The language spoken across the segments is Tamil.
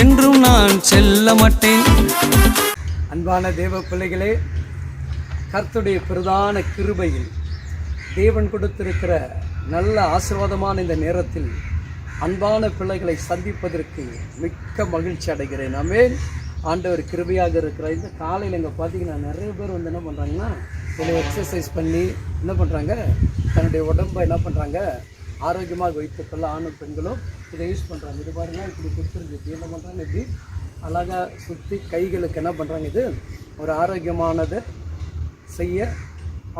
என்றும் நான் செல்ல மாட்டேன். அன்பான தேவ பிள்ளைகளே, கர்த்தருடைய பிரதான கிருபையில் தேவன் கொடுத்திருக்கிற நல்ல ஆசீர்வாதமான இந்த நேரத்தில் அன்பான பிள்ளைகளை சந்திப்பதற்கு மிக்க மகிழ்ச்சி அடைகிறேன். ஆமென். ஆண்டவர் கிருபையாக இருக்கிற இந்த காலையில் இங்கே பார்த்தீங்கன்னா நிறைய பேர் வந்து என்ன பண்ணுறாங்கன்னா இதில் எக்ஸசைஸ் பண்ணி என்ன பண்ணுறாங்க, தன்னுடைய உடம்பை என்ன பண்ணுறாங்க ஆரோக்கியமாக வைத்துக்கொள்ள ஆணும் பெண்களும் இதை யூஸ் பண்ணுறாங்க. இது பாருங்கள், இப்படி கொடுத்துருக்கு என்ன பண்ணுறாங்க, இப்படி அழகாக சுற்றி கைகளுக்கு என்ன பண்ணுறாங்க, இது ஒரு ஆரோக்கியமானதை செய்ய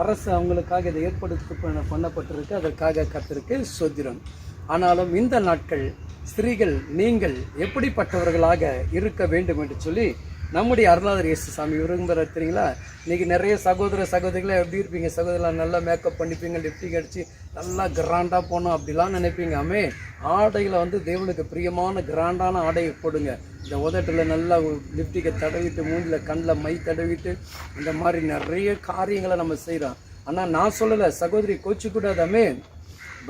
அரசு அவங்களுக்காக இதை ஏற்படுத்தி பண்ணப்பட்டிருக்கு. அதற்காக கர்த்தருக்கு ஸ்தோத்திரம். ஆனாலும் இந்த நாட்கள் ஸ்திரீகள் நீங்கள் எப்படிப்பட்டவர்களாக இருக்க வேண்டும் என்று சொல்லி நம்முடைய அருணாதர் இயேசு சாமி விரும்புகிற தெரியுங்களா. இன்றைக்கி நிறைய சகோதரிகளை எப்படி இருப்பீங்க, சகோதரலாம் நல்லா மேக்கப் பண்ணிப்பீங்க, லிப்டிக் அடித்து நல்லா கிராண்டாக போகணும் அப்படிலாம் நினைப்பீங்க. ஆடைகளை வந்து தேவனுக்கு பிரியமான கிராண்டான ஆடையை போடுங்க. இந்த உதட்டில் நல்லா லிப்டிக்கை தடவிட்டு, மூஞ்சில் கண்ணில் மை தடவிட்டு, இந்த மாதிரி நிறைய காரியங்களை நம்ம செய்கிறோம். ஆனால் நான் சொல்லலை, சகோதரி கோச்சிக்கூடாதாமே.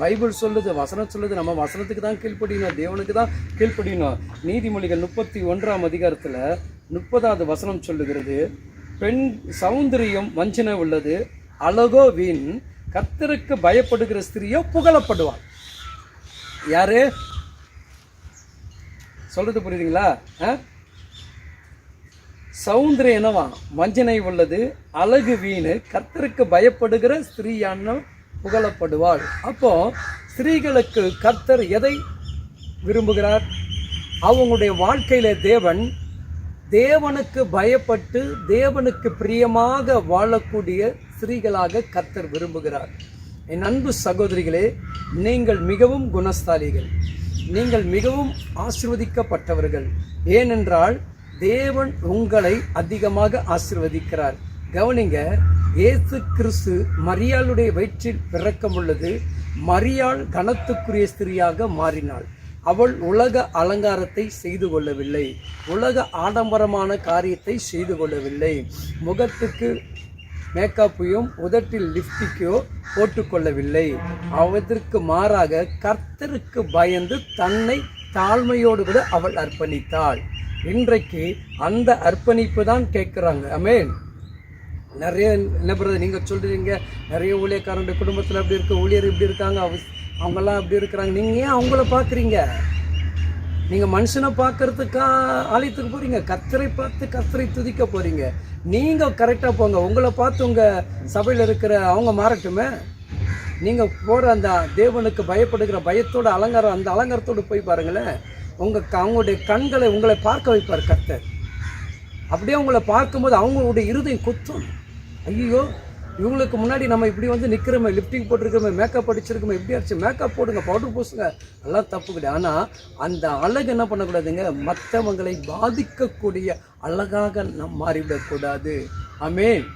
பைபிள் சொல்லுது, வசனம் சொல்லுது, நம்ம வசனத்துக்கு தான் கீழ்ப்படியணும், தேவனுக்கு தான் கீழ்ப்படியணும். நீதிமொழிகள் 31ஆம் அதிகாரத்தில் 30வது வசனம் சொல்லுகிறது, பெண் சௌந்தரியம் வஞ்சனை உள்ளது, அழகோ வீண், கர்த்தருக்கு பயப்படுகிற ஸ்திரியோ புகழப்படுவாள். யாரு சொல்றது புரியுதுங்களா? சௌந்தரியம் என்னவா, வஞ்சனை உள்ளது, அழகு வீணு, கர்த்தருக்கு பயப்படுகிற ஸ்திரீயான புகழப்படுவாள். அப்போ ஸ்திரீகளுக்கு கர்த்தர் எதை விரும்புகிறார்? அவங்களுடைய வாழ்க்கையில தேவனுக்கு பயப்பட்டு தேவனுக்கு பிரியமாக வாழக்கூடிய ஸ்திரீகளாக கர்த்தர் விரும்புகிறார். என் அன்பு சகோதரிகளே, நீங்கள் மிகவும் குணஸ்தாலிகள், நீங்கள் மிகவும் ஆசீர்வதிக்கப்பட்டவர்கள். ஏனென்றால் தேவன் உங்களை அதிகமாக ஆசீர்வதிக்கிறார். கவனிங்க, இயேசு கிறிஸ்து மரியாளுடைய வயிற்றில் பிறக்கும் பொழுது மரியாள் கனத்துக்குரிய ஸ்திரியாக மாறினாள். அவள் உலக அலங்காரத்தை செய்து கொள்ளவில்லை, உலக ஆடம்பரமான காரியத்தை செய்து கொள்ளவில்லை, முகத்துக்கு மேக்கப்பையும் உதட்டில் லிப்டிக்கோ போட்டுக்கொள்ளவில்லை. அதற்கு மாறாக கர்த்தருக்கு பயந்து தன்னை தாழ்மையோடு கூட அவள் அர்ப்பணித்தாள். இன்றைக்கு அந்த அர்ப்பணிப்பு தான் கேட்குறாங்க. ஆமென். நிறைய என்ன பிரதர் நீங்கள் சொல்கிறீங்க, நிறைய ஊழியக்காரனுடைய குடும்பத்தில் அப்படி இருக்க, ஊழியர் இப்படி இருக்காங்க, அவங்கெல்லாம் அப்படி இருக்கிறாங்க. நீங்கள் ஏன் அவங்கள பார்க்குறீங்க? நீங்கள் மனுஷனை பார்க்கறதுக்கா ஆலயத்துக்கு போகிறீங்க? கர்த்தரை பார்த்து கர்த்தரை துதிக்க போகிறீங்க. நீங்கள் கரெக்டாக போங்க. உங்களை பார்த்து உங்கள் சபையில் இருக்கிற அவங்க மாறட்டுமே. நீங்கள் போகிற அந்த தேவனுக்கு பயப்படுகிற பயத்தோட அலங்காரம், அந்த அலங்காரத்தோடு போய் பாருங்களேன். அவங்களுடைய கண்களை உங்களை பார்க்க வைப்பார் கர்த்தர். அப்படியே உங்களை பார்க்கும்போது அவங்களுடைய இருதயம் குத்தும். ஐயோ, இவங்களுக்கு முன்னாடி நம்ம இப்படி வந்து நிற்கிறோமே, லிப்டிக் போட்டிருக்கிறோமே, மேக்கப் அடிச்சிருக்கோமே, எப்படி ஆச்சு, மேக்கப் போடுங்க, பவுடர் பூசுங்க, எல்லாம் தப்பு கிடையாது. ஆனால் அந்த அழகு என்ன பண்ணக்கூடாதுங்க, மற்றவங்களை பாதிக்கக்கூடிய அழகாக நம் மாறிவிடக்கூடாது. ஆமென்.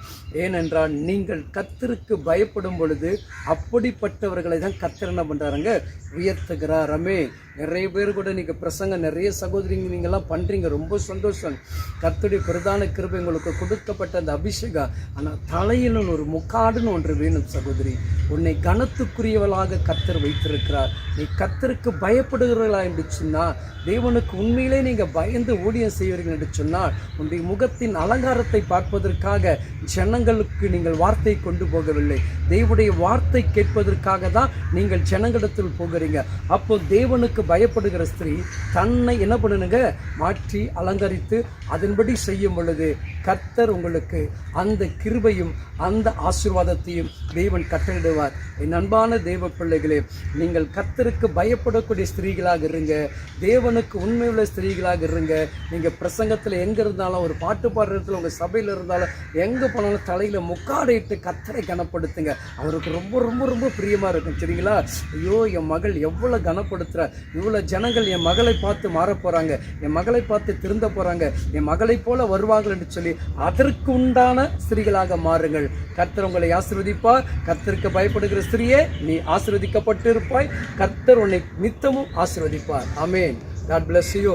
ஏனென்றால் நீங்கள் கர்த்தருக்கு பயப்படும் பொழுது அப்படிப்பட்டவர்களை தான் கர்த்தர் என்ன பண்ணுறாருங்க, உயர்த்துகிறார். ஆமென். நிறைய பேர் கூட நீங்கள் பிரசங்கம், நிறைய சகோதரிங்க நீங்கள்லாம் பண்ணுறீங்க, ரொம்ப சந்தோஷம். கர்த்தருடைய பிரதான கிருபை உங்களுக்கு கொடுக்கப்பட்ட அந்த அபிஷேகம். ஆனால் தலையில் ஒரு முக்காடுன்னு ஒன்று வேணும் சகோதரி. உன்னை கனத்துக்குரியவளாக கர்த்தர் வைத்திருக்கிறார். நீ கர்த்தருக்கு பயப்படுகிறவர்களா என்று சொன்னால், தேவனுக்கு உண்மையிலே நீங்கள் பயந்து ஊழியம் செய்வீர்கள் என்று சொன்னால், உன்னுடைய முகத்தின் அலங்காரத்தை பார்ப்பதற்காக ஜனங்களுக்கு நீங்கள் வார்த்தை கொண்டு போகவில்லை, தேவனுடைய வார்த்தை கேட்பதற்காக தான் நீங்கள் ஜனங்களிடத்தில் போகிறீங்க. அப்போ தேவனுக்கு பயப்படுகிற ஸ்திரீ தன்னை என்ன பண்ணணுங்க, மாற்றி அலங்கரித்து அதன்படி செய்யும் பொழுது கர்த்தர் உங்களுக்கு அந்த கிருபையும் அந்த ஆசீர்வாதத்தையும் தேவன் கட்டளிடுவார். என் அன்பான தேவ பிள்ளைகளே, நீங்கள் கர்த்தருக்கு பயப்படக்கூடிய ஸ்திரீகளாக இருங்க, தேவனுக்கு உண்மையுள்ள ஸ்திரீகளாக இருங்க. நீங்கள் பிரசங்கத்தில் எங்கே இருந்தாலும், ஒரு பாட்டு பாடுற இடத்துல, உங்கள் சபையில் இருந்தாலும், எங்கே போனாலும் தலையில் முக்காடையிட்டு கர்த்தரை கனப்படுத்துங்க. அவருக்கு ரொம்ப ரொம்ப ரொம்ப பிரியமாக இருக்கும். சரிங்களா? ஐயோ, என் மகள் எவ்வளோ கனப்படுத்துகிற, இவ்வளோ ஜனங்கள் என் மகளை பார்த்து மாற போகிறாங்க, என் மகளை பார்த்து திருந்த போகிறாங்க, என் மகளை போல வருவார்கள் என்று சொல்லி அதற்கு உண்டான ஸ்திரீகளாக மாறுங்கள். கர்த்தர் உங்களை ஆசீர்வதிப்பார். கர்த்தருக்கு பயப்படுகிற ஸ்திரீயே, நீ ஆசீர்வதிக்கப்பட்டு இருப்பாய். கர்த்தர் உன்னை நித்தமும் ஆசீர்வதிப்பார். ஆமென். God bless you.